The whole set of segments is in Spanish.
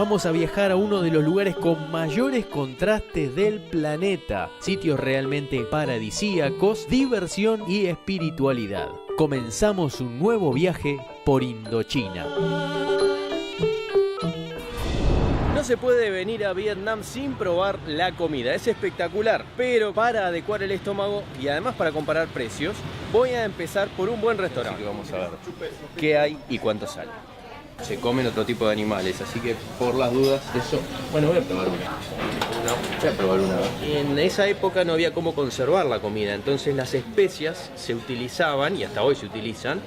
vamos a viajar a uno de los lugares con mayores contrastes del planeta. Sitios realmente paradisíacos, diversión y espiritualidad. Comenzamos un nuevo viaje por Indochina. No se puede venir a Vietnam sin probar la comida, es espectacular, pero para adecuar el estómago y además para comparar precios, voy a empezar por un buen restaurante. Así que vamos a ver qué hay y cuánto sale. Se comen otro tipo de animales, así que por las dudas eso... Bueno, voy a probar una. Voy a probar una. En esa época no había cómo conservar la comida, entonces las especias se utilizaban, y hasta hoy se utilizan,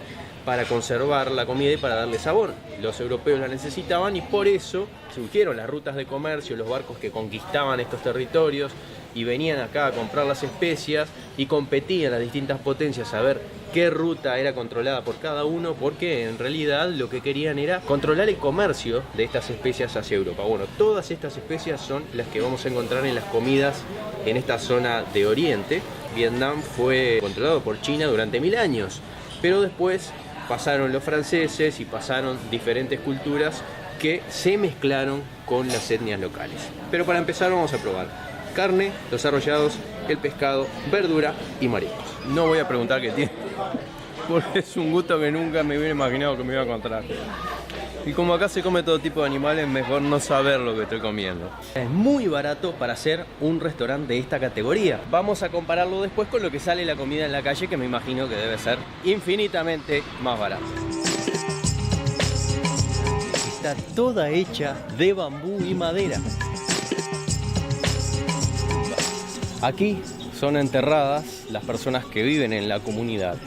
para conservar la comida y para darle sabor. Los europeos la necesitaban y por eso surgieron las rutas de comercio, los barcos que conquistaban estos territorios y venían acá a comprar las especias y competían las distintas potencias a ver qué ruta era controlada por cada uno, porque en realidad lo que querían era controlar el comercio de estas especias hacia Europa. Bueno, todas estas especias son las que vamos a encontrar en las comidas en esta zona de Oriente. Vietnam fue controlado por China durante 1000 años, pero después pasaron los franceses y pasaron diferentes culturas que se mezclaron con las etnias locales. Pero para empezar vamos a probar carne, los arrollados, el pescado, verdura y mariscos. No voy a preguntar qué tiene, porque es un gusto que nunca me hubiera imaginado que me iba a encontrar. Y como acá se come todo tipo de animales, mejor no saber lo que estoy comiendo. Es muy barato para hacer un restaurante de esta categoría. Vamos a compararlo después con lo que sale la comida en la calle, que me imagino que debe ser infinitamente más barato. Está toda hecha de bambú y madera. Aquí son enterradas las personas que viven en la comunidad.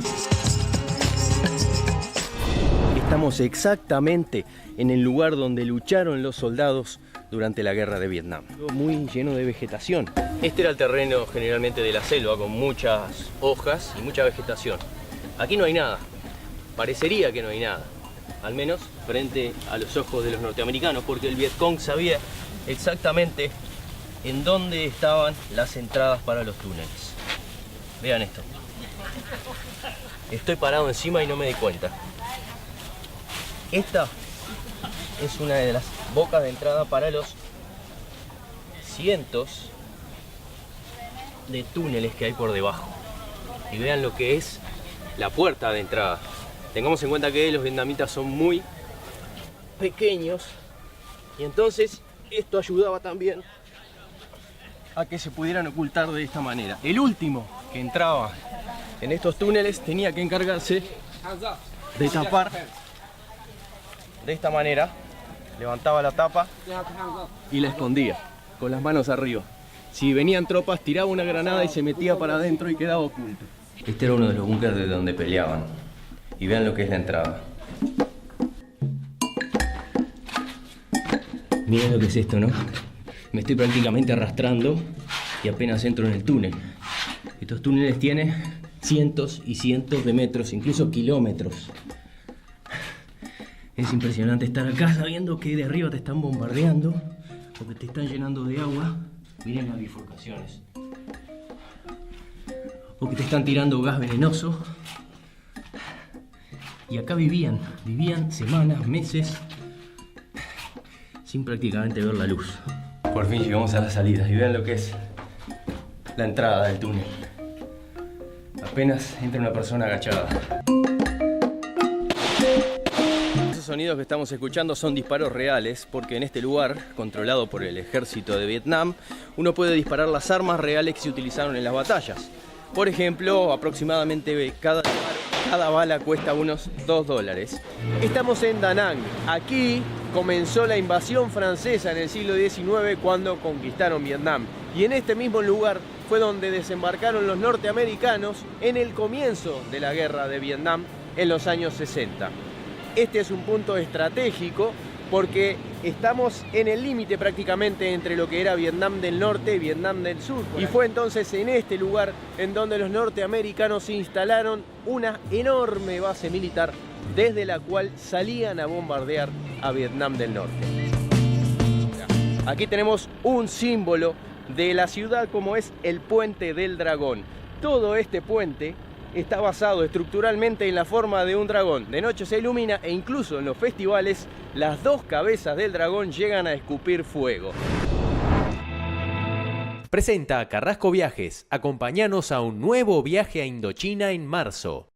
Estamos exactamente en el lugar donde lucharon los soldados durante la guerra de Vietnam. Muy lleno de vegetación. Este era el terreno generalmente de la selva, con muchas hojas y mucha vegetación. Aquí no hay nada. Parecería que no hay nada. Al menos frente a los ojos de los norteamericanos, porque el Vietcong sabía exactamente en dónde estaban las entradas para los túneles. Vean esto. Estoy parado encima y no me di cuenta. Esta es una de las bocas de entrada para los cientos de túneles que hay por debajo. Y vean lo que es la puerta de entrada. Tengamos en cuenta que los vietnamitas son muy pequeños y entonces esto ayudaba también a que se pudieran ocultar de esta manera. El último que entraba en estos túneles tenía que encargarse de tapar de esta manera, levantaba la tapa y la escondía con las manos arriba. Si venían tropas, tiraba una granada y se metía para adentro y quedaba oculto. Este era uno de los búnkers de donde peleaban. Y vean lo que es la entrada. Miren lo que es esto, ¿no? Me estoy prácticamente arrastrando y apenas entro en el túnel. Estos túneles tienen cientos y cientos de metros, incluso kilómetros. Es impresionante estar acá sabiendo que de arriba te están bombardeando o que te están llenando de agua. Miren las bifurcaciones. O que te están tirando gas venenoso. Y acá vivían semanas, meses, sin prácticamente ver la luz. Por fin llegamos a la salida y vean lo que es la entrada del túnel. Apenas entra una persona agachada. Esos sonidos que estamos escuchando son disparos reales, porque en este lugar, controlado por el ejército de Vietnam, uno puede disparar las armas reales que se utilizaron en las batallas. Por ejemplo, aproximadamente cada bala cuesta unos $2. Estamos en Da Nang. Aquí comenzó la invasión francesa en el siglo XIX cuando conquistaron Vietnam. Y en este mismo lugar fue donde desembarcaron los norteamericanos en el comienzo de la guerra de Vietnam en los años 60. Este es un punto estratégico porque estamos en el límite prácticamente entre lo que era Vietnam del Norte y Vietnam del Sur. Y fue entonces en este lugar en donde los norteamericanos instalaron una enorme base militar desde la cual salían a bombardear a Vietnam del Norte. Aquí tenemos un símbolo de la ciudad como es el Puente del Dragón. Todo este puente está basado estructuralmente en la forma de un dragón. De noche se ilumina e incluso en los festivales las dos cabezas del dragón llegan a escupir fuego. Presenta Carrasco Viajes. Acompáñanos a un nuevo viaje a Indochina en marzo.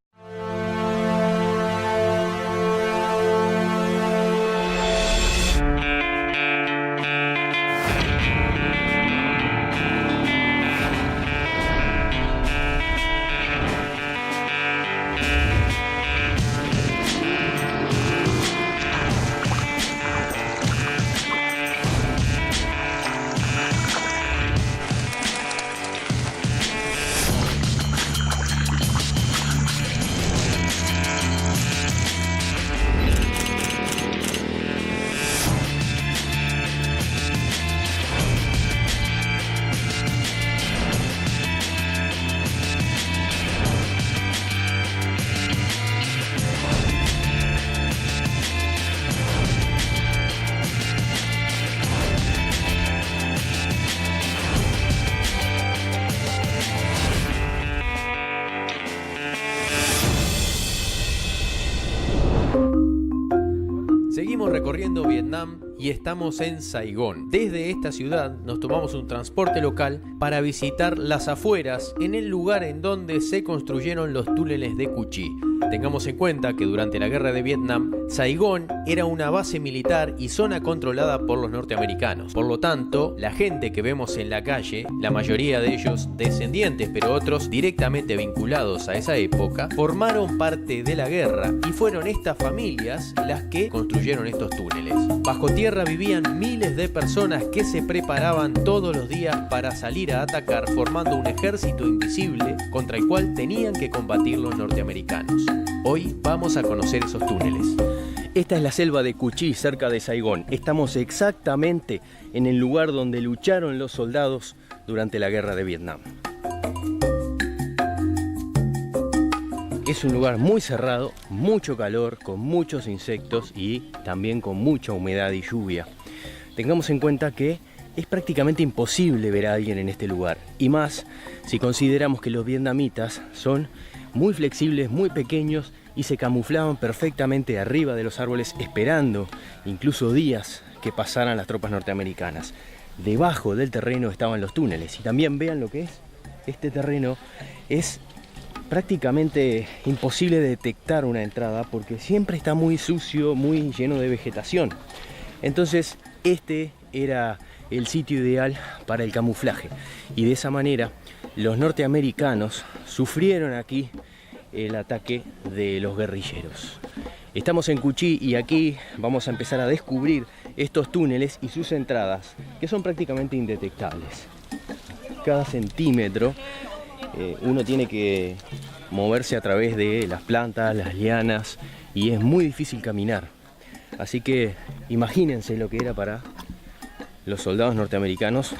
Seguimos recorriendo Vietnam y estamos en Saigón. Desde esta ciudad nos tomamos un transporte local para visitar las afueras en el lugar en donde se construyeron los túneles de Cu Chi. Tengamos en cuenta que durante la guerra de Vietnam, Saigón era una base militar y zona controlada por los norteamericanos. Por lo tanto, la gente que vemos en la calle, la mayoría de ellos descendientes, pero otros directamente vinculados a esa época, formaron parte de la guerra y fueron estas familias las que construyeron estos túneles. Bajo tierra vivían miles de personas que se preparaban todos los días para salir a atacar, formando un ejército invisible contra el cual tenían que combatir los norteamericanos. Hoy vamos a conocer esos túneles. Esta es la selva de Cu Chi, cerca de Saigón. Estamos exactamente en el lugar donde lucharon los soldados durante la guerra de Vietnam. Es un lugar muy cerrado, mucho calor, con muchos insectos y también con mucha humedad y lluvia. Tengamos en cuenta que es prácticamente imposible ver a alguien en este lugar, y más si consideramos que los vietnamitas son muy flexibles, muy pequeños y se camuflaban perfectamente arriba de los árboles, esperando incluso días que pasaran las tropas norteamericanas. Debajo del terreno estaban los túneles, y también vean lo que es este terreno. Es prácticamente imposible detectar una entrada porque siempre está muy sucio, muy lleno de vegetación. Entonces este era el sitio ideal para el camuflaje, y de esa manera los norteamericanos sufrieron aquí el ataque de los guerrilleros. Estamos en Cu Chi y aquí vamos a empezar a descubrir estos túneles y sus entradas, que son prácticamente indetectables. Cada centímetro uno tiene que moverse a través de las plantas, las lianas, y es muy difícil caminar. Así que imagínense lo que era para los soldados norteamericanos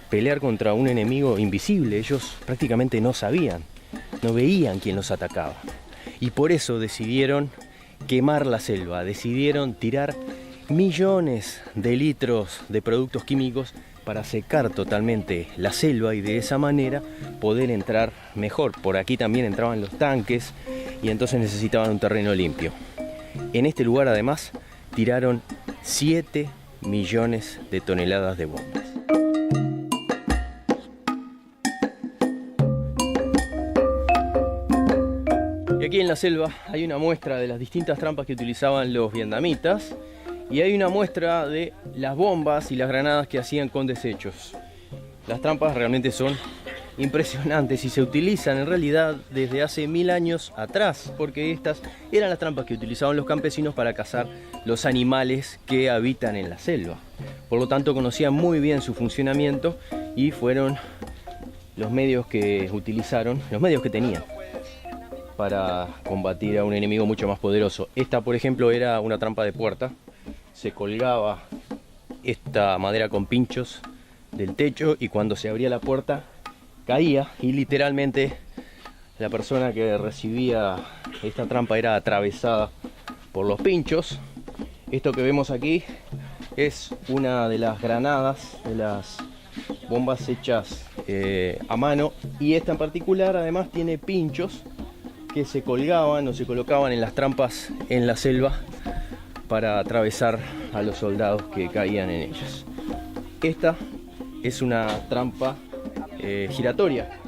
pelear contra un enemigo invisible. Ellos prácticamente no sabían, no veían quién los atacaba, y por eso decidieron quemar la selva, decidieron tirar millones de litros de productos químicos para secar totalmente la selva y de esa manera poder entrar mejor. Por aquí también entraban los tanques y entonces necesitaban un terreno limpio. En este lugar además tiraron 7 millones de toneladas de bombas. Y aquí en la selva hay una muestra de las distintas trampas que utilizaban los vietnamitas, y hay una muestra de las bombas y las granadas que hacían con desechos. Las trampas realmente son impresionantes y se utilizan en realidad desde hace 1000 años atrás, porque estas eran las trampas que utilizaban los campesinos para cazar los animales que habitan en la selva. Por lo tanto, conocían muy bien su funcionamiento y fueron los medios que utilizaron, los medios que tenían para combatir a un enemigo mucho más poderoso. Esta, por ejemplo, era una trampa de puerta. Se colgaba esta madera con pinchos del techo y cuando se abría la puerta caía, y literalmente la persona que recibía esta trampa era atravesada por los pinchos. Esto que vemos aquí es una de las granadas, de las bombas hechas a mano, y esta en particular además tiene pinchos que se colgaban o se colocaban en las trampas en la selva para atravesar a los soldados que caían en ellas. Esta es una trampa giratoria.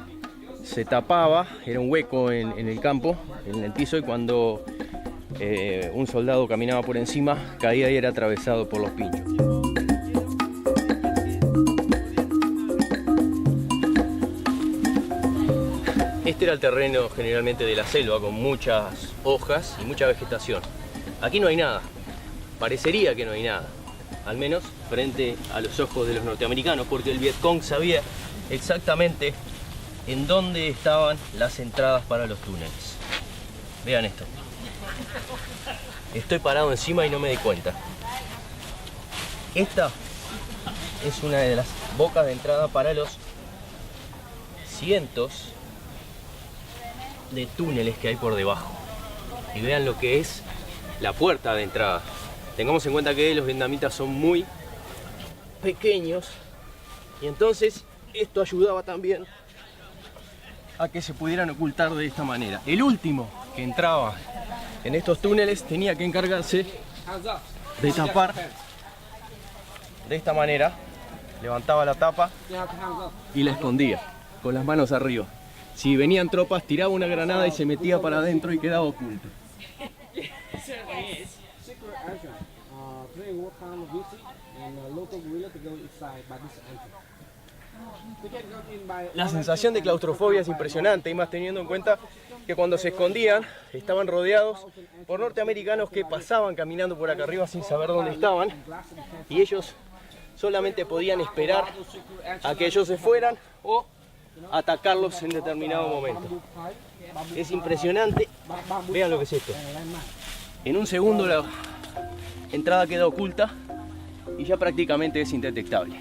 Se tapaba, era un hueco en el campo, en el piso, y cuando un soldado caminaba por encima, caía y era atravesado por los pinchos. Este era el terreno generalmente de la selva, con muchas hojas y mucha vegetación. Aquí no hay nada, parecería que no hay nada, al menos frente a los ojos de los norteamericanos, porque el Vietcong sabía exactamente en dónde estaban las entradas para los túneles. Vean esto. Estoy parado encima y no me di cuenta. Esta es una de las bocas de entrada para los cientos de túneles que hay por debajo. Y vean lo que es la puerta de entrada. Tengamos en cuenta que los vietnamitas son muy pequeños y entonces esto ayudaba también a que se pudieran ocultar de esta manera. El último que entraba en estos túneles tenía que encargarse de tapar de esta manera, levantaba la tapa y la escondía con las manos arriba. Si venían tropas, tiraba una granada y se metía para adentro y quedaba oculto. La sensación de claustrofobia es impresionante, y más teniendo en cuenta que cuando se escondían estaban rodeados por norteamericanos que pasaban caminando por acá arriba sin saber dónde estaban, y ellos solamente podían esperar a que ellos se fueran o atacarlos en determinado momento. Es impresionante. Vean lo que es esto. En un segundo la entrada queda oculta y ya prácticamente es indetectable.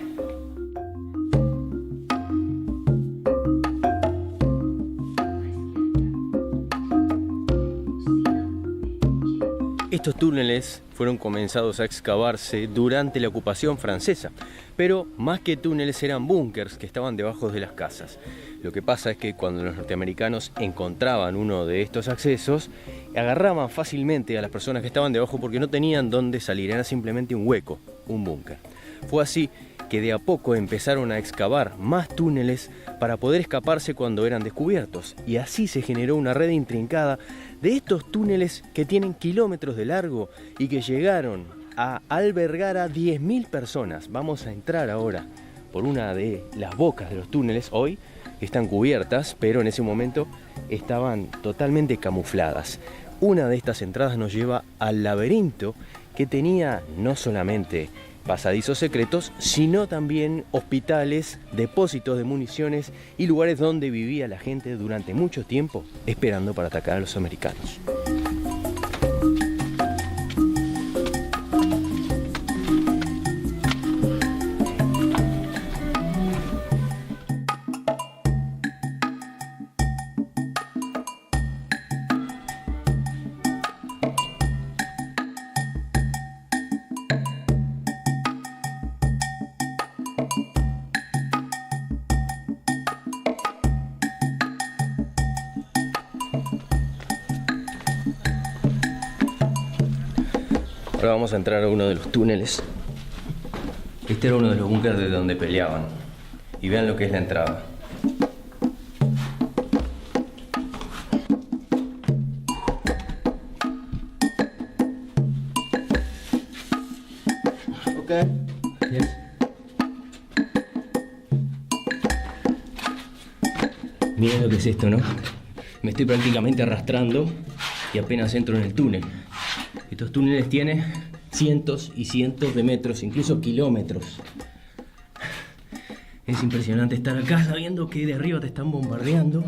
Estos túneles fueron comenzados a excavarse durante la ocupación francesa, pero más que túneles eran búnkers que estaban debajo de las casas. Lo que pasa es que cuando los norteamericanos encontraban uno de estos accesos, agarraban fácilmente a las personas que estaban debajo porque no tenían dónde salir, era simplemente un hueco, un búnker. Fue así que de a poco empezaron a excavar más túneles para poder escaparse cuando eran descubiertos, y así se generó una red intrincada de estos túneles que tienen kilómetros de largo y que llegaron a albergar a 10.000 personas. Vamos a entrar ahora por una de las bocas de los túneles. Hoy están cubiertas, pero en ese momento estaban totalmente camufladas. Una de estas entradas nos lleva al laberinto que tenía no solamente pasadizos secretos, sino también hospitales, depósitos de municiones y lugares donde vivía la gente durante mucho tiempo esperando para atacar a los americanos. Ahora vamos a entrar a uno de los túneles. Este era uno de los búnkers de donde peleaban. Y vean lo que es la entrada. Okay. Yes. Miren lo que es esto, ¿no? Me estoy prácticamente arrastrando y apenas entro en el túnel. Estos túneles tienen cientos y cientos de metros, incluso kilómetros. Es impresionante estar acá sabiendo que de arriba te están bombardeando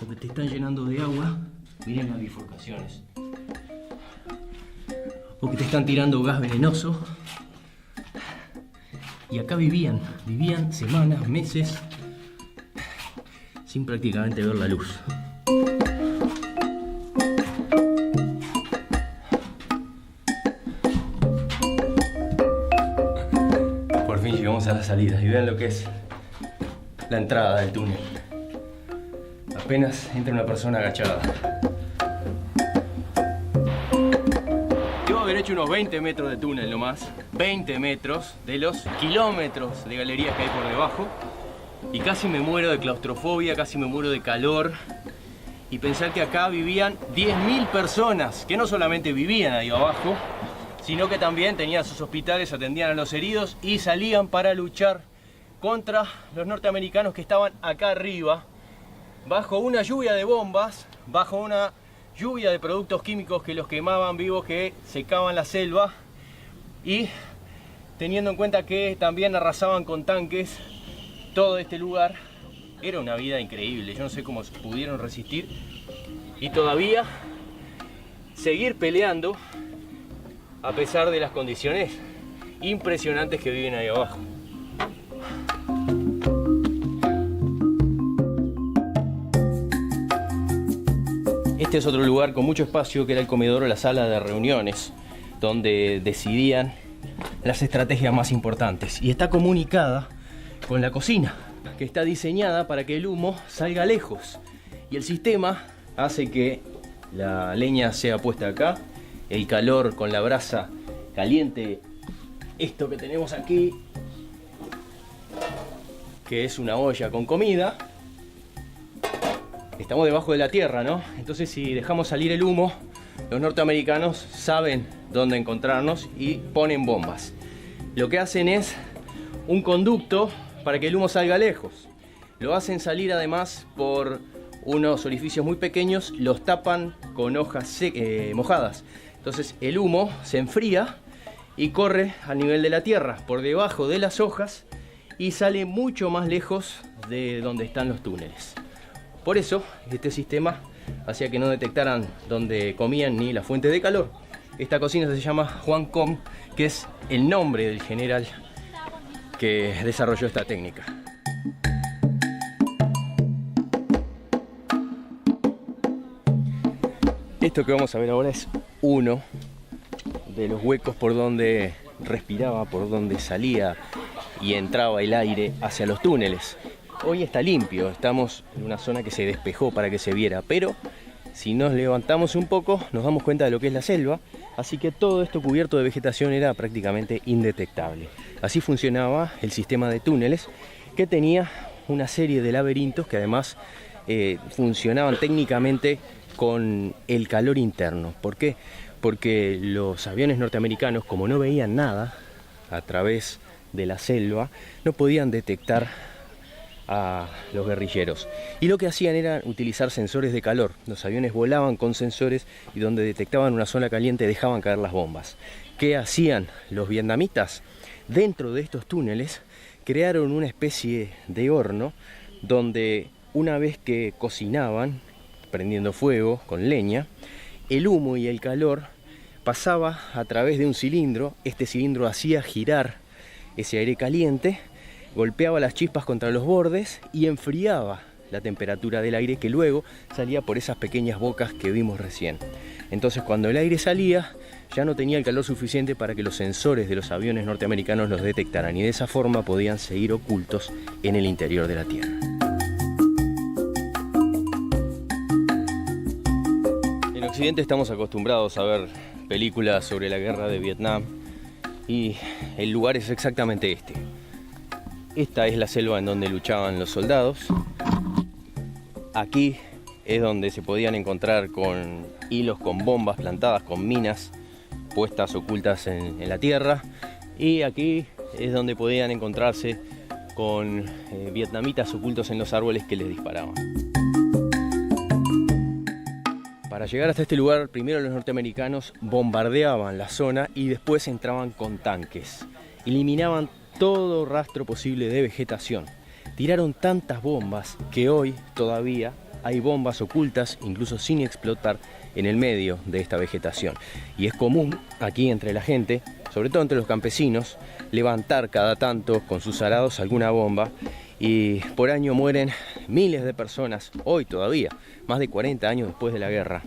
o que te están llenando de agua. Miren las bifurcaciones. O que te están tirando gas venenoso. Y acá vivían semanas, meses, sin prácticamente ver la luz. Por fin llegamos a la salida y vean lo que es la entrada del túnel. Apenas entra una persona agachada. hecho unos 20 metros de túnel nomás, 20 metros de los kilómetros de galerías que hay por debajo, y casi me muero de claustrofobia, casi me muero de calor, y pensar que acá vivían 10.000 personas, que no solamente vivían ahí abajo, sino que también tenían sus hospitales, atendían a los heridos y salían para luchar contra los norteamericanos que estaban acá arriba, bajo una lluvia de bombas, bajo una lluvia de productos químicos que los quemaban vivos, que secaban la selva, y teniendo en cuenta que también arrasaban con tanques todo este lugar. Era una vida increíble, yo no sé cómo pudieron resistir y todavía seguir peleando a pesar de las condiciones impresionantes que viven ahí abajo. Este es otro lugar con mucho espacio, que era el comedor o la sala de reuniones, donde decidían las estrategias más importantes, y está comunicada con la cocina, que está diseñada para que el humo salga lejos, y el sistema hace que la leña sea puesta acá, el calor con la brasa caliente, esto que tenemos aquí, que es una olla con comida. Estamos debajo de la tierra, ¿no? Entonces, si dejamos salir el humo, los norteamericanos saben dónde encontrarnos y ponen bombas. Lo que hacen es un conducto para que el humo salga lejos. Lo hacen salir además por unos orificios muy pequeños, los tapan con hojas mojadas. Entonces el humo se enfría y corre a nivel de la tierra, por debajo de las hojas, y sale mucho más lejos de donde están los túneles. Por eso este sistema hacía que no detectaran dónde comían ni la fuente de calor. Esta cocina se llama Juan Com, que es el nombre del general que desarrolló esta técnica. Esto que vamos a ver ahora es uno de los huecos por donde respiraba, por donde salía y entraba el aire hacia los túneles. Hoy está limpio, estamos en una zona que se despejó para que se viera, pero si nos levantamos un poco nos damos cuenta de lo que es la selva, así que todo esto cubierto de vegetación era prácticamente indetectable. Así funcionaba el sistema de túneles, que tenía una serie de laberintos que además funcionaban técnicamente con el calor interno. ¿Por qué? Porque los aviones norteamericanos, como no veían nada a través de la selva, no podían detectar a los guerrilleros, y lo que hacían era utilizar sensores de calor. Los aviones volaban con sensores y donde detectaban una zona caliente dejaban caer las bombas. ¿Qué hacían los vietnamitas? Dentro de estos túneles crearon una especie de horno donde, una vez que cocinaban prendiendo fuego con leña, el humo y el calor pasaba a través de un cilindro. Este cilindro hacía girar ese aire caliente, golpeaba las chispas contra los bordes y enfriaba la temperatura del aire, que luego salía por esas pequeñas bocas que vimos recién. Entonces, cuando el aire salía, ya no tenía el calor suficiente para que los sensores de los aviones norteamericanos los detectaran, y de esa forma podían seguir ocultos en el interior de la Tierra. En Occidente estamos acostumbrados a ver películas sobre la guerra de Vietnam, y el lugar es exactamente este. Esta es la selva en donde luchaban los soldados. Aquí es donde se podían encontrar con hilos, con bombas plantadas, con minas puestas ocultas en la tierra. Y aquí es donde podían encontrarse con vietnamitas ocultos en los árboles que les disparaban. Para llegar hasta este lugar, primero los norteamericanos bombardeaban la zona y después entraban con tanques. Eliminaban todo rastro posible de vegetación. Tiraron tantas bombas que hoy todavía hay bombas ocultas, incluso sin explotar, en el medio de esta vegetación. Y es común aquí entre la gente, sobre todo entre los campesinos, levantar cada tanto con sus arados alguna bomba, y por año mueren miles de personas, hoy todavía, más de 40 años después de la guerra,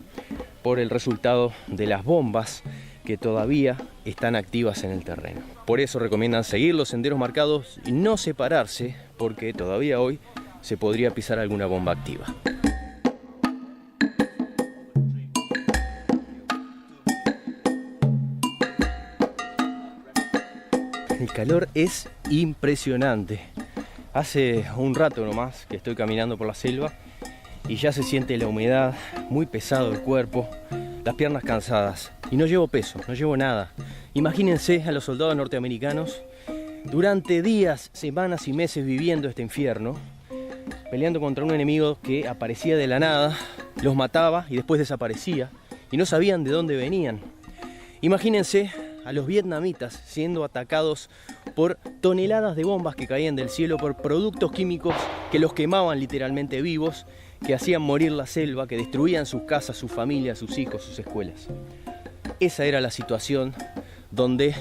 por el resultado de las bombas que todavía están activas en el terreno. Por eso recomiendan seguir los senderos marcados y no separarse, porque todavía hoy se podría pisar alguna bomba activa. El calor es impresionante. Hace un rato nomás que estoy caminando por la selva y ya se siente la humedad, muy pesado el cuerpo, las piernas cansadas. Y no llevo peso, no llevo nada. Imagínense a los soldados norteamericanos durante días, semanas y meses viviendo este infierno, peleando contra un enemigo que aparecía de la nada, los mataba y después desaparecía y no sabían de dónde venían. Imagínense a los vietnamitas siendo atacados por toneladas de bombas que caían del cielo, por productos químicos que los quemaban literalmente vivos, que hacían morir la selva, que destruían sus casas, sus familias, sus hijos, sus escuelas. Esa era la situación donde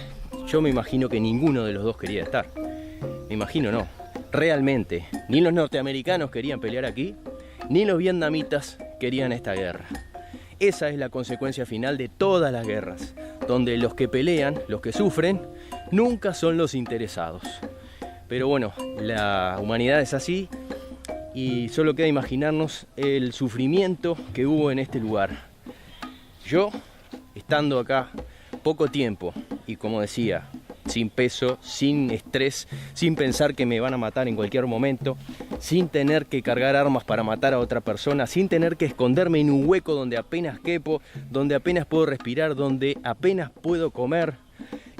yo me imagino que ninguno de los dos quería estar. Me imagino no. Realmente, ni los norteamericanos querían pelear aquí, ni los vietnamitas querían esta guerra. Esa es la consecuencia final de todas las guerras, donde los que pelean, los que sufren, nunca son los interesados. Pero bueno, la humanidad es así y solo queda imaginarnos el sufrimiento que hubo en este lugar. Yo, estando acá poco tiempo y como decía, sin peso, sin estrés, sin pensar que me van a matar en cualquier momento, sin tener que cargar armas para matar a otra persona, sin tener que esconderme en un hueco donde apenas quepo, donde apenas puedo respirar, donde apenas puedo comer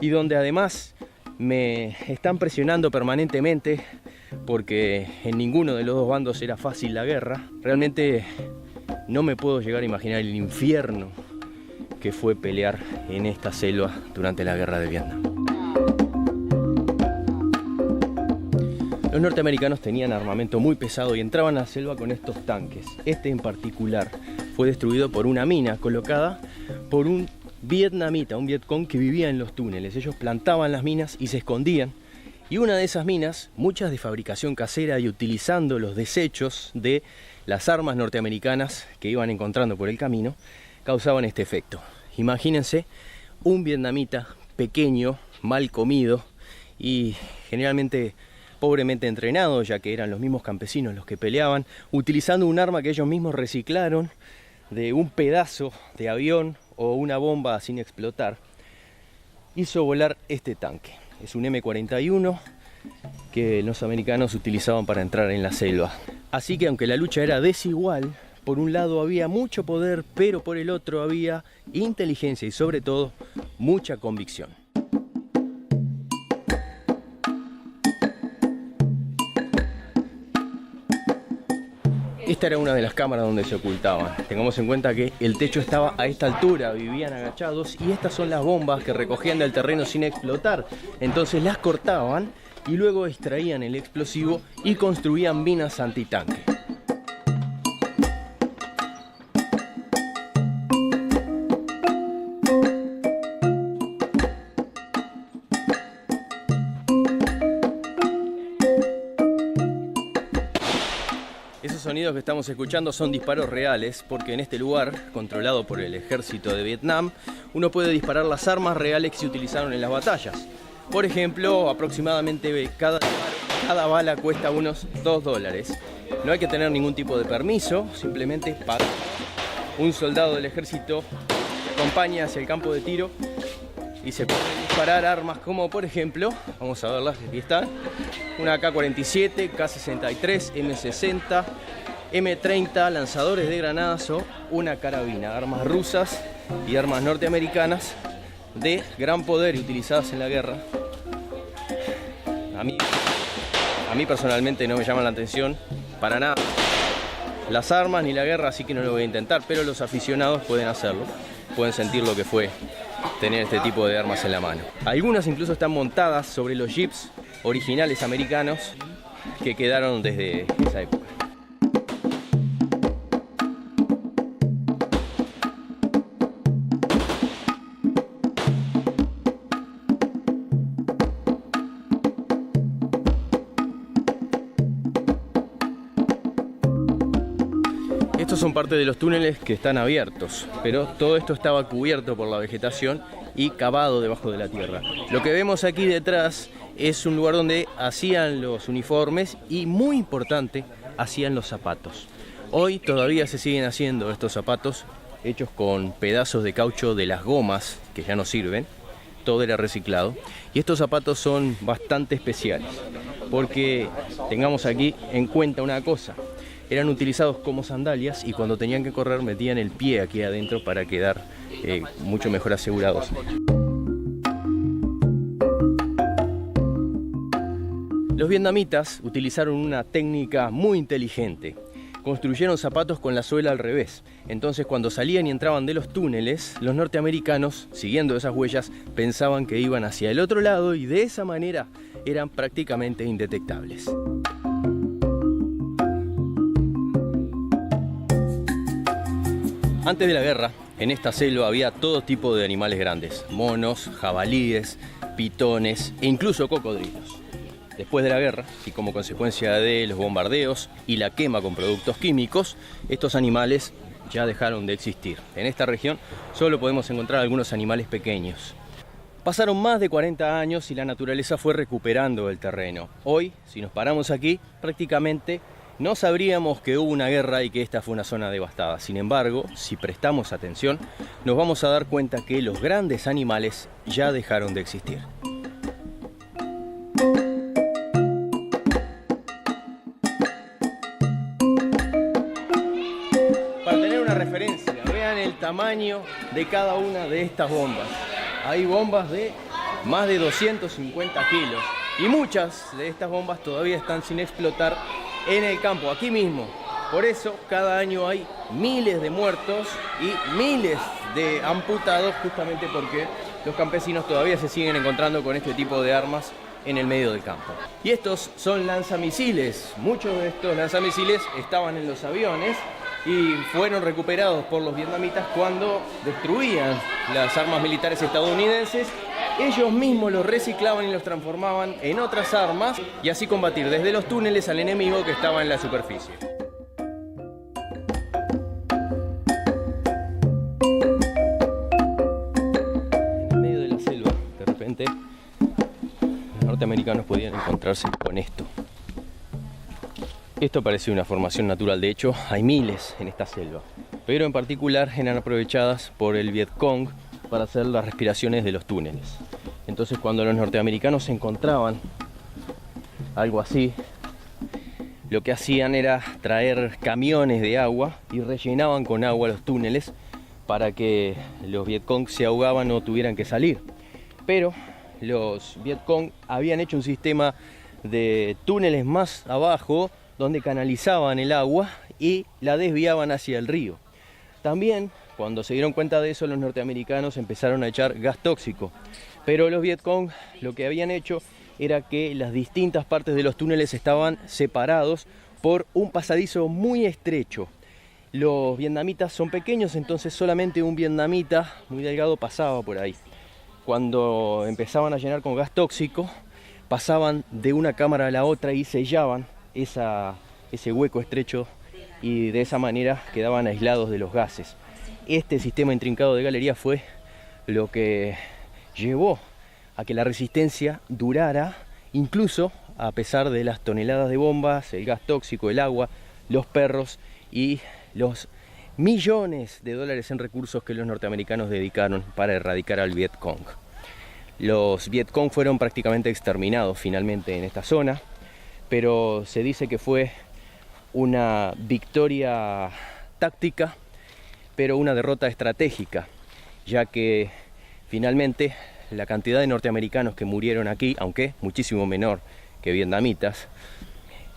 y donde además me están presionando permanentemente porque en ninguno de los dos bandos era fácil la guerra. Realmente no me puedo llegar a imaginar el infierno que fue pelear en esta selva durante la guerra de Vietnam. Los norteamericanos tenían armamento muy pesado y entraban a la selva con estos tanques. Este en particular fue destruido por una mina colocada por un vietnamita, un vietcong que vivía en los túneles. Ellos plantaban las minas y se escondían. Y una de esas minas, muchas de fabricación casera y utilizando los desechos de las armas norteamericanas que iban encontrando por el camino, causaban este efecto. Imagínense un vietnamita pequeño, mal comido y generalmente pobremente entrenado, ya que eran los mismos campesinos los que peleaban, utilizando un arma que ellos mismos reciclaron de un pedazo de avión o una bomba sin explotar, hizo volar este tanque. Es un M41 que los americanos utilizaban para entrar en la selva. Así que aunque la lucha era desigual, por un lado había mucho poder, pero por el otro había inteligencia y sobre todo mucha convicción. Esta era una de las cámaras donde se ocultaban. Tengamos en cuenta que el techo estaba a esta altura, vivían agachados y estas son las bombas que recogían del terreno sin explotar. Entonces las cortaban y luego extraían el explosivo y construían minas antitanque. Esos sonidos que estamos escuchando son disparos reales porque en este lugar, controlado por el ejército de Vietnam, uno puede disparar las armas reales que se utilizaron en las batallas. Por ejemplo, aproximadamente cada bala cuesta unos $2. No hay que tener ningún tipo de permiso, simplemente para un soldado del ejército acompaña hacia el campo de tiro y se pueden disparar armas como por ejemplo, vamos a verlas, aquí están, una AK-47, K-63, M-60, M-30, lanzadores de granadas o una carabina, armas rusas y armas norteamericanas de gran poder y utilizadas en la guerra. A mí personalmente no me llaman la atención para nada las armas ni la guerra, así que no lo voy a intentar, pero los aficionados pueden hacerlo, pueden sentir lo que fue tener este tipo de armas en la mano. Algunas incluso están montadas sobre los jeeps originales americanos que quedaron desde esa época. Estos son parte de los túneles que están abiertos, pero todo esto estaba cubierto por la vegetación y cavado debajo de la tierra. Lo que vemos aquí detrás es un lugar donde hacían los uniformes y, muy importante, hacían los zapatos. Hoy todavía se siguen haciendo estos zapatos hechos con pedazos de caucho de las gomas que ya no sirven. todo era reciclado. Y estos zapatos son bastante especiales, porque tengamos aquí en cuenta una cosa: eran utilizados como sandalias y cuando tenían que correr metían el pie aquí adentro para quedar mucho mejor asegurados. Los vietnamitas utilizaron una técnica muy inteligente. Construyeron zapatos con la suela al revés. Entonces, cuando salían y entraban de los túneles, los norteamericanos, siguiendo esas huellas, pensaban que iban hacia el otro lado y de esa manera eran prácticamente indetectables. Antes de la guerra, en esta selva había todo tipo de animales grandes: monos, jabalíes, pitones e incluso cocodrilos. Después de la guerra, y como consecuencia de los bombardeos y la quema con productos químicos, estos animales ya dejaron de existir. En esta región solo podemos encontrar algunos animales pequeños. Pasaron más de 40 años y la naturaleza fue recuperando el terreno. Hoy, si nos paramos aquí, prácticamente no sabríamos que hubo una guerra y que esta fue una zona devastada. Sin embargo, si prestamos atención, nos vamos a dar cuenta que los grandes animales ya dejaron de existir. Para tener una referencia, vean el tamaño de cada una de estas bombas. Hay bombas de más de 250 kilos y muchas de estas bombas todavía están sin explotar en el campo, aquí mismo. Por eso cada año hay miles de muertos y miles de amputados, justamente porque los campesinos todavía se siguen encontrando con este tipo de armas en el medio del campo. Y estos son lanzamisiles. Muchos de estos lanzamisiles estaban en los aviones y fueron recuperados por los vietnamitas cuando destruían las armas militares estadounidenses. Ellos mismos los reciclaban y los transformaban en otras armas y así combatir desde los túneles al enemigo que estaba en la superficie. En el medio de la selva, de repente, los norteamericanos podían encontrarse con esto. Esto parece una formación natural, de hecho hay miles en esta selva, pero en particular eran aprovechadas por el Vietcong para hacer las respiraciones de los túneles. Entonces, cuando los norteamericanos encontraban algo así, lo que hacían era traer camiones de agua y rellenaban con agua los túneles para que los Vietcong se ahogaban o tuvieran que salir. Pero los Vietcong habían hecho un sistema de túneles más abajo donde canalizaban el agua y la desviaban hacia el río. También, cuando se dieron cuenta de eso, los norteamericanos empezaron a echar gas tóxico. Pero los Vietcong lo que habían hecho era que las distintas partes de los túneles estaban separados por un pasadizo muy estrecho. Los vietnamitas son pequeños, entonces solamente un vietnamita muy delgado pasaba por ahí. Cuando empezaban a llenar con gas tóxico, pasaban de una cámara a la otra y sellaban ese hueco estrecho y de esa manera quedaban aislados de los gases. Este sistema intrincado de galería fue lo que llevó a que la resistencia durara, incluso a pesar de las toneladas de bombas, el gas tóxico, el agua, los perros y los millones de dólares en recursos que los norteamericanos dedicaron para erradicar al Vietcong. Los Vietcong fueron prácticamente exterminados finalmente en esta zona, pero se dice que fue una victoria táctica, pero una derrota estratégica, ya que finalmente la cantidad de norteamericanos que murieron aquí, aunque muchísimo menor que vietnamitas,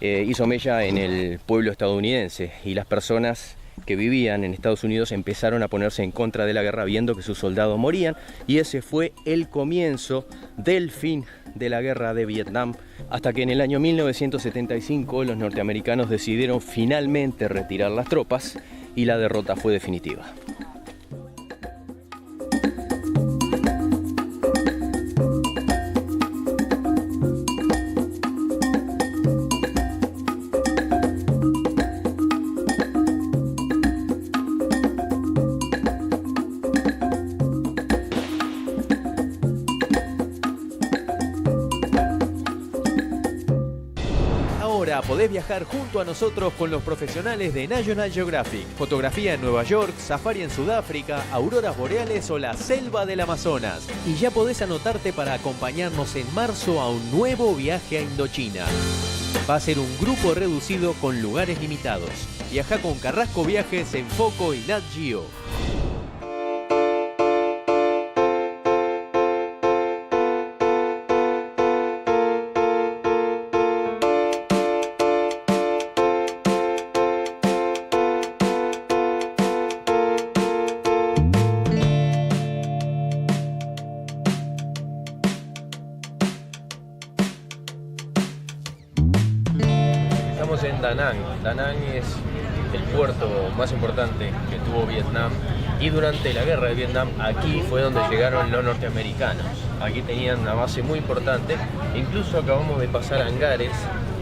hizo mella en el pueblo estadounidense, y las personas que vivían en Estados Unidos empezaron a ponerse en contra de la guerra viendo que sus soldados morían, y ese fue el comienzo del fin de la guerra de Vietnam, hasta que en el año 1975 los norteamericanos decidieron finalmente retirar las tropas y la derrota fue definitiva. Ahora podés viajar junto a nosotros con los profesionales de National Geographic. Fotografía en Nueva York, safari en Sudáfrica, auroras boreales o la selva del Amazonas. Y ya podés anotarte para acompañarnos en marzo a un nuevo viaje a Indochina. Va a ser un grupo reducido con lugares limitados. Viaja con Carrasco Viajes en Foco y Nat Geo. Estamos en Da Nang. Da Nang es el puerto más importante que tuvo Vietnam, y durante la guerra de Vietnam aquí fue donde llegaron los norteamericanos. Aquí tenían una base muy importante, incluso acabamos de pasar hangares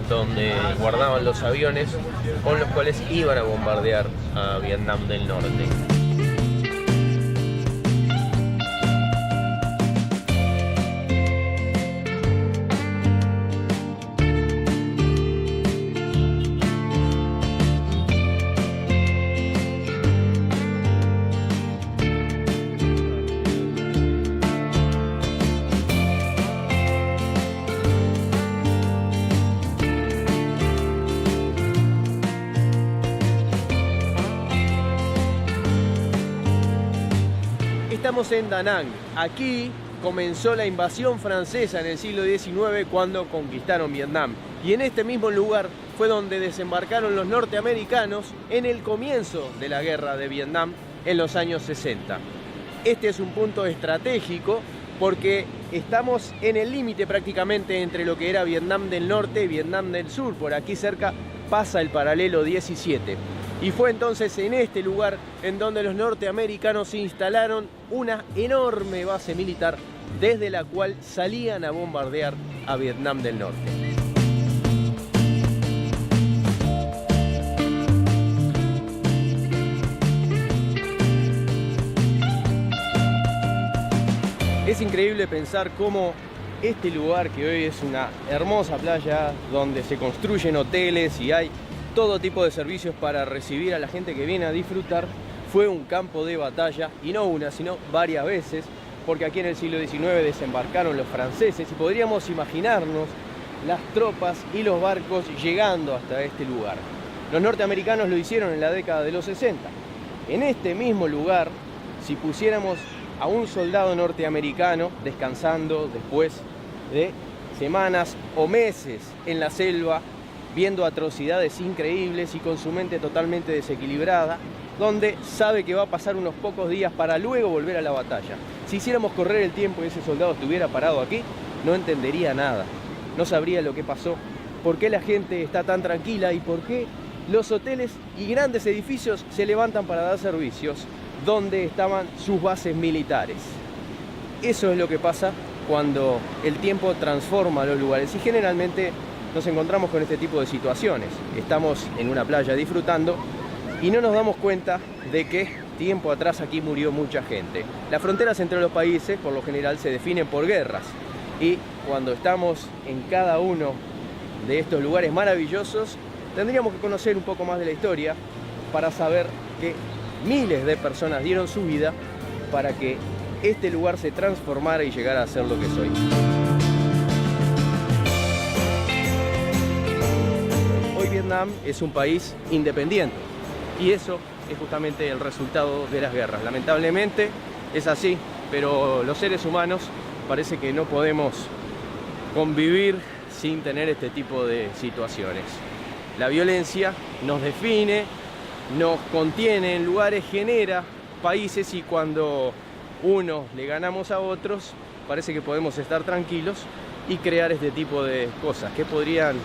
donde guardaban los aviones con los cuales iban a bombardear a Vietnam del Norte. Estamos en Da Nang. Aquí comenzó la invasión francesa en el siglo XIX cuando conquistaron Vietnam. Y en este mismo lugar fue donde desembarcaron los norteamericanos en el comienzo de la guerra de Vietnam en los años 60. Este es un punto estratégico porque estamos en el límite prácticamente entre lo que era Vietnam del Norte y Vietnam del Sur. Por aquí cerca pasa el paralelo 17. Y fue entonces en este lugar en donde los norteamericanos instalaron una enorme base militar desde la cual salían a bombardear a Vietnam del Norte. Es increíble pensar cómo este lugar, que hoy es una hermosa playa donde se construyen hoteles y hay todo tipo de servicios para recibir a la gente que viene a disfrutar, fue un campo de batalla, y no una, sino varias veces, porque aquí en el siglo XIX desembarcaron los franceses y podríamos imaginarnos las tropas y los barcos llegando hasta este lugar. Los norteamericanos lo hicieron en la década de los 60. En este mismo lugar, si pusiéramos a un soldado norteamericano descansando después de semanas o meses en la selva, viendo atrocidades increíbles y con su mente totalmente desequilibrada, donde sabe que va a pasar unos pocos días para luego volver a la batalla. Si hiciéramos correr el tiempo y ese soldado estuviera parado aquí, no entendería nada, no sabría lo que pasó, por qué la gente está tan tranquila y por qué los hoteles y grandes edificios se levantan para dar servicios donde estaban sus bases militares. Eso es lo que pasa cuando el tiempo transforma los lugares, y generalmente nos encontramos con este tipo de situaciones. Estamos en una playa disfrutando y no nos damos cuenta de que tiempo atrás aquí murió mucha gente. Las fronteras entre los países por lo general se definen por guerras, y cuando estamos en cada uno de estos lugares maravillosos tendríamos que conocer un poco más de la historia para saber que miles de personas dieron su vida para que este lugar se transformara y llegara a ser lo que es hoy. Hoy Vietnam es un país independiente, y eso es justamente el resultado de las guerras. Lamentablemente es así, pero los seres humanos parece que no podemos convivir sin tener este tipo de situaciones. La violencia nos define, nos contiene en lugares, genera países, y cuando unos le ganamos a otros, parece que podemos estar tranquilos y crear este tipo de cosas que podrían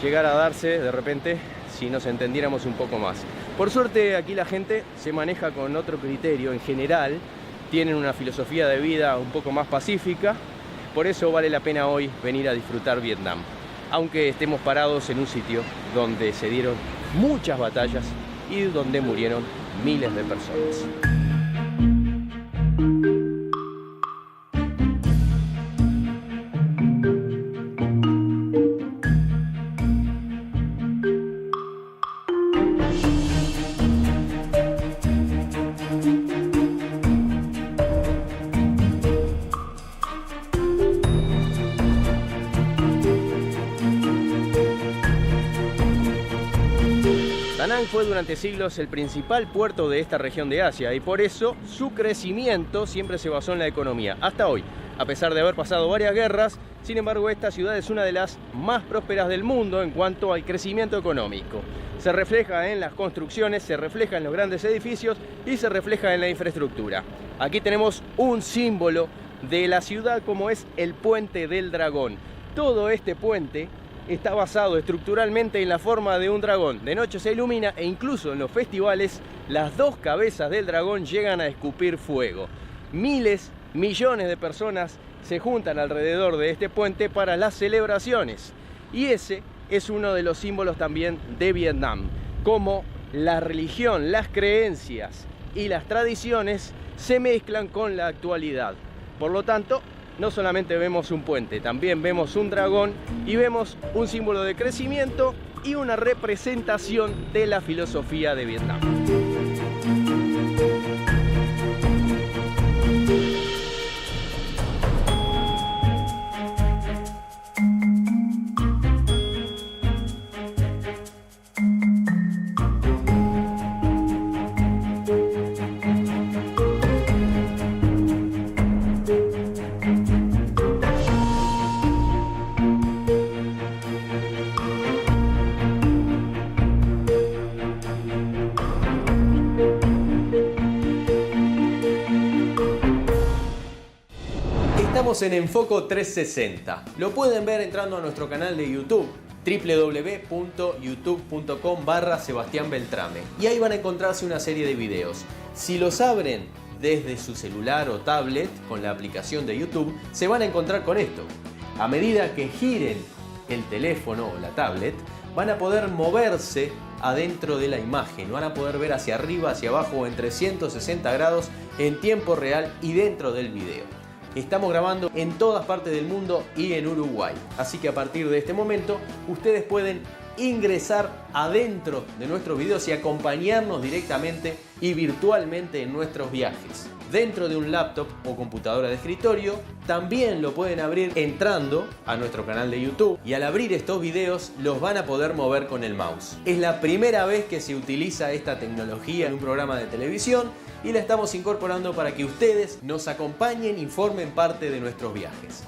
llegar a darse de repente si nos entendiéramos un poco más. Por suerte aquí la gente se maneja con otro criterio. En general tienen una filosofía de vida un poco más pacífica, por eso vale la pena hoy venir a disfrutar Vietnam, aunque estemos parados en un sitio donde se dieron muchas batallas y donde murieron miles de personas. Penang fue durante siglos el principal puerto de esta región de Asia y por eso su crecimiento siempre se basó en la economía, hasta hoy. A pesar de haber pasado varias guerras, sin embargo, esta ciudad es una de las más prósperas del mundo en cuanto al crecimiento económico. Se refleja en las construcciones, se refleja en los grandes edificios y se refleja en la infraestructura. Aquí tenemos un símbolo de la ciudad como es el Puente del Dragón. Todo este puente está basado estructuralmente en la forma de un dragón. De noche se ilumina e incluso en los festivales las dos cabezas del dragón llegan a escupir fuego. Miles, millones de personas se juntan alrededor de este puente para las celebraciones. Y ese es uno de los símbolos también de Vietnam, como la religión, las creencias y las tradiciones se mezclan con la actualidad. Por lo tanto, no solamente vemos un puente, también vemos un dragón y vemos un símbolo de crecimiento y una representación de la filosofía de Vietnam. Estamos en Enfoco 360. Lo pueden ver entrando a nuestro canal de YouTube, www.youtube.com/Sebastián Beltrame. Y ahí van a encontrarse una serie de videos. Si los abren desde su celular o tablet con la aplicación de YouTube, se van a encontrar con esto. A medida que giren el teléfono o la tablet, van a poder moverse adentro de la imagen. Van a poder ver hacia arriba, hacia abajo en 360 grados en tiempo real y dentro del video. Estamos grabando en todas partes del mundo y en Uruguay. Así que a partir de este momento, ustedes pueden ingresar adentro de nuestros videos y acompañarnos directamente y virtualmente en nuestros viajes. Dentro de un laptop o computadora de escritorio, también lo pueden abrir entrando a nuestro canal de YouTube y al abrir estos videos los van a poder mover con el mouse. Es la primera vez que se utiliza esta tecnología en un programa de televisión y la estamos incorporando para que ustedes nos acompañen y formen parte de nuestros viajes.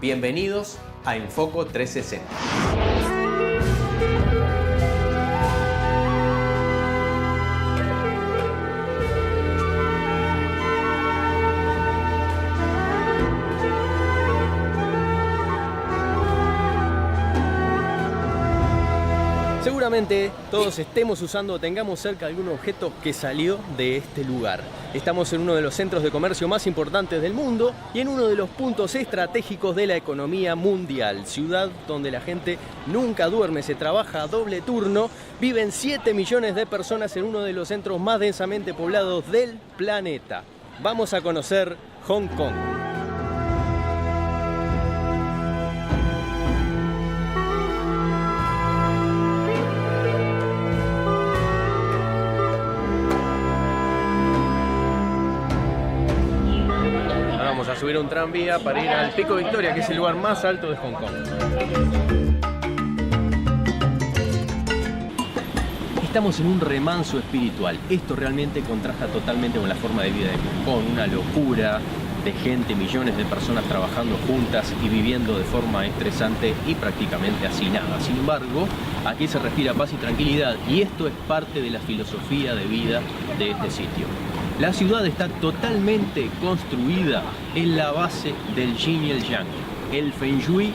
Bienvenidos a Enfoco 360. Seguramente todos estemos usando o tengamos cerca algún objeto que salió de este lugar. Estamos en uno de los centros de comercio más importantes del mundo y en uno de los puntos estratégicos de la economía mundial. Ciudad donde la gente nunca duerme, se trabaja a doble turno. Viven 7 millones de personas en uno de los centros más densamente poblados del planeta. Vamos a conocer Hong Kong. A subir a un tranvía para ir al Pico Victoria, que es el lugar más alto de Hong Kong. Estamos en un remanso espiritual. Esto realmente contrasta totalmente con la forma de vida de Hong Kong, una locura de gente, millones de personas trabajando juntas y viviendo de forma estresante y prácticamente hacinada. Sin embargo, aquí se respira paz y tranquilidad y esto es parte de la filosofía de vida de este sitio. La ciudad está totalmente construida en la base del yin y el yang. El Feng Shui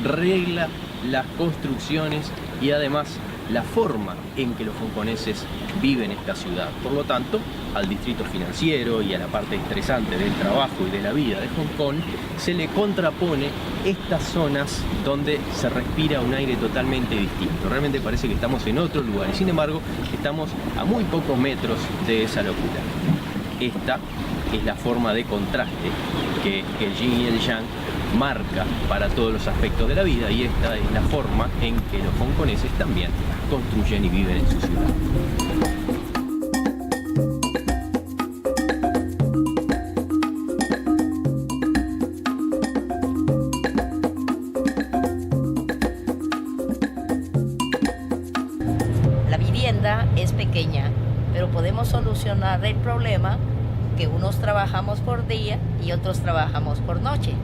regla las construcciones y además la forma en que los hongkoneses viven esta ciudad. Por lo tanto, al distrito financiero y a la parte estresante del trabajo y de la vida de Hong Kong se le contrapone estas zonas donde se respira un aire totalmente distinto. Realmente parece que estamos en otro lugar y sin embargo estamos a muy pocos metros de esa locura. Esta es la forma de contraste que el yin y el yang marca para todos los aspectos de la vida y esta es la forma en que los hongkoneses también construyen y viven en su ciudad. La vivienda es pequeña podemos solucionar el problema que unos trabajamos por día y otros trabajamos por noche.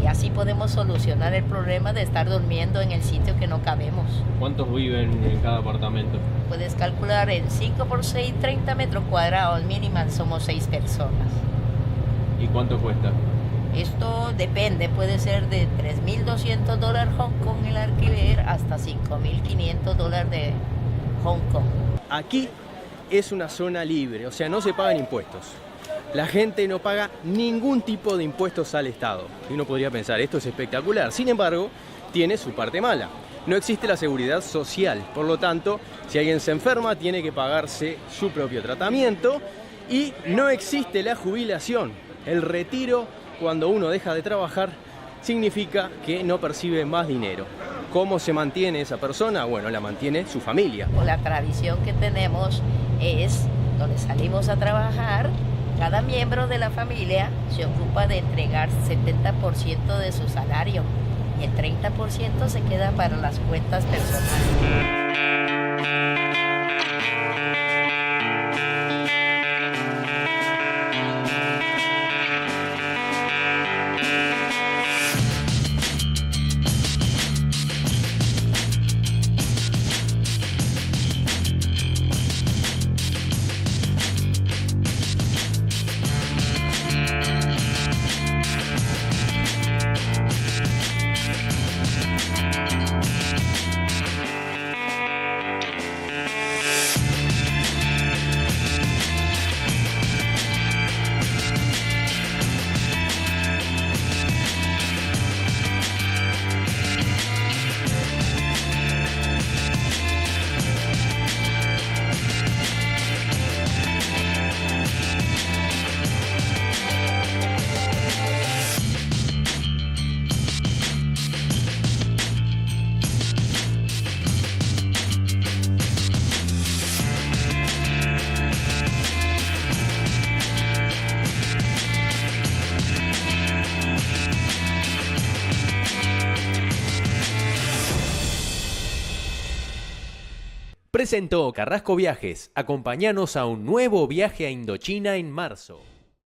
Y así podemos solucionar el problema de estar durmiendo en el sitio que no cabemos. ¿Cuántos viven en cada apartamento? Puedes calcular en 5 por 6, 30 metros cuadrados mínima, somos 6 personas. ¿Y cuánto cuesta? Esto depende, puede ser de $3.200 Hong Kong el alquiler hasta $5.500 de Hong Kong. Aquí es una zona libre, o sea, no se pagan impuestos. La gente no paga ningún tipo de impuestos al Estado. Y uno podría pensar, esto es espectacular. Sin embargo, tiene su parte mala. No existe la seguridad social. Por lo tanto, si alguien se enferma, tiene que pagarse su propio tratamiento. Y no existe la jubilación. El retiro, cuando uno deja de trabajar, significa que no percibe más dinero. ¿Cómo se mantiene esa persona? Bueno, la mantiene su familia. La tradición que tenemos es, donde salimos a trabajar, cada miembro de la familia se ocupa de entregar 70% de su salario y el 30% se queda para las cuentas personales. Presentó Carrasco Viajes. Acompáñanos a un nuevo viaje a Indochina en marzo.